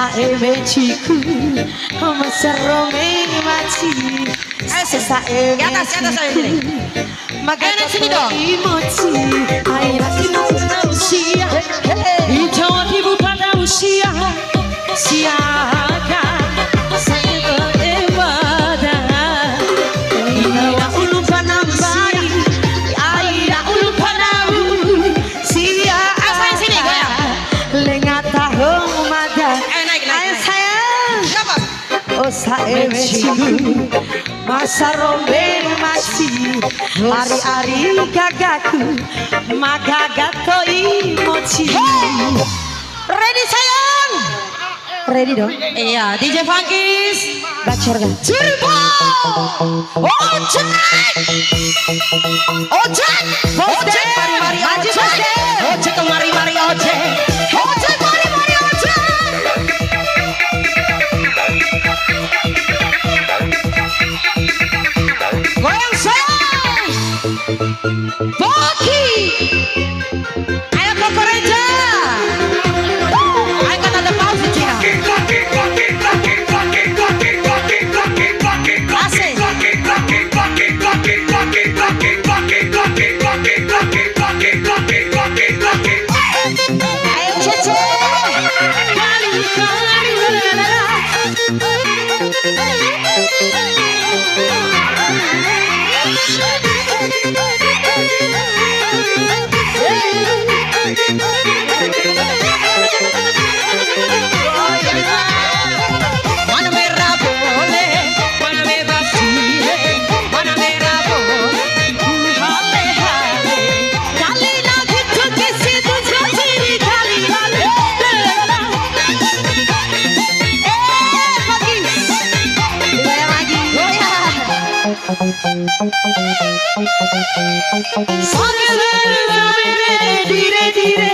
Sesae menciku Maserome maci Sesae ke atas ayo sini. Magana sini dong. Emosi Aira pada usia Jawa Timur pada usia Siaga Saya beribadah Ina ulu panambai Aira ulu panamu Siaga Asal sini goyang. Lengat tahu mada Naik. Ayo sayang Siapa? Oh saya menciku Masa rombeng masih Ari-ari gagaku Magagato imochi Ready sayang? Ready dong? Iya, DJ Funkis. Bacor kan? Cirbo. Ojek. Ojek mari ojek. Ojek mari ojek. Ojek mari ojek. Goyang sayang. Boki. Ayo Kokoreja. Ayo kan ada pause Cina. Asik. Ayo Cece. Mana merah boleh, mana bebas boleh, mana merah boleh, hale. Kali lagi tuh ke situ jadi kali lagi. Lagi, goyang lagi, goyang. Dire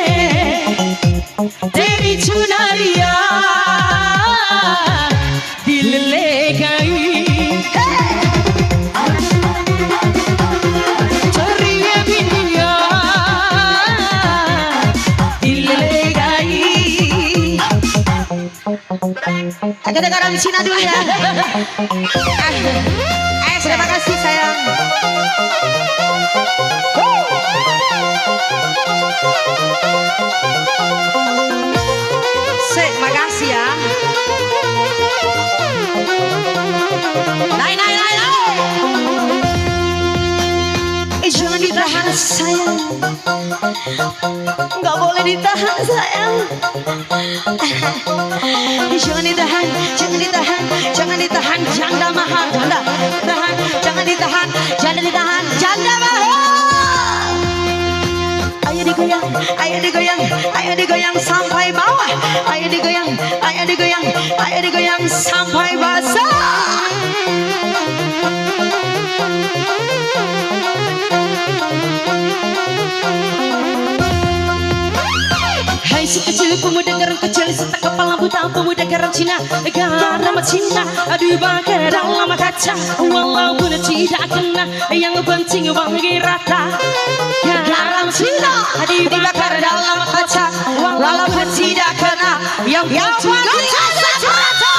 Devi Chunaria Dilelegai Ceria Binia Dilelegai Agak garam Cina dulu ya. Terima kasih sayang. Sek, makasih ya. Naik. Jangan ditahan sayang. Nggak boleh ditahan sayang. Jangan ditahan, janda mahal, janda. Jangan ditahan, janda mahal. Ayo digoyang sampai bawah. Ayo digoyang sampai basah. Hai si kecil pemuda garam kecil serta kepala buta pemuda garam Cina garam Cina aduh bakar dalam kaca walaupun tidak kena yang penting wangi rata garam Cina dibakar dalam kaca walaupun tidak kena yang penting rata.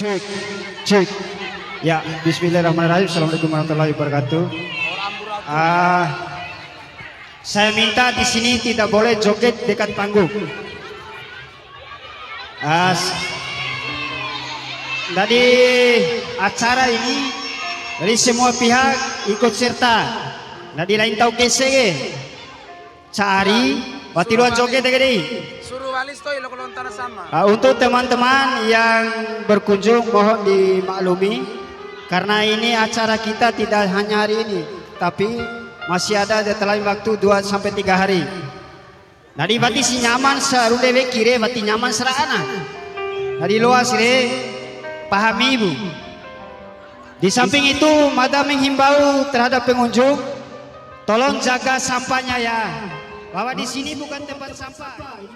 Cek, cek. Ya, Bismillahirrahmanirrahim. Assalamualaikum warahmatullahi wabarakatuh. Saya minta di sini tidak boleh joget dekat panggung. Dari acara ini, dari semua pihak ikut serta. Dari lain tahu kese, cari, batiruan joget tadi. Untuk teman-teman yang berkunjung mohon dimaklumi karena ini acara kita tidak hanya hari ini tapi masih ada deadline waktu 2 sampai 3 hari. Nadi bati si nyaman sarudewe kire bati nyaman serana. Nadi luas re pahami ibu. Di samping itu madam menghimbau terhadap pengunjung tolong jaga sampahnya ya. Bahwa di sini bukan tempat sampah.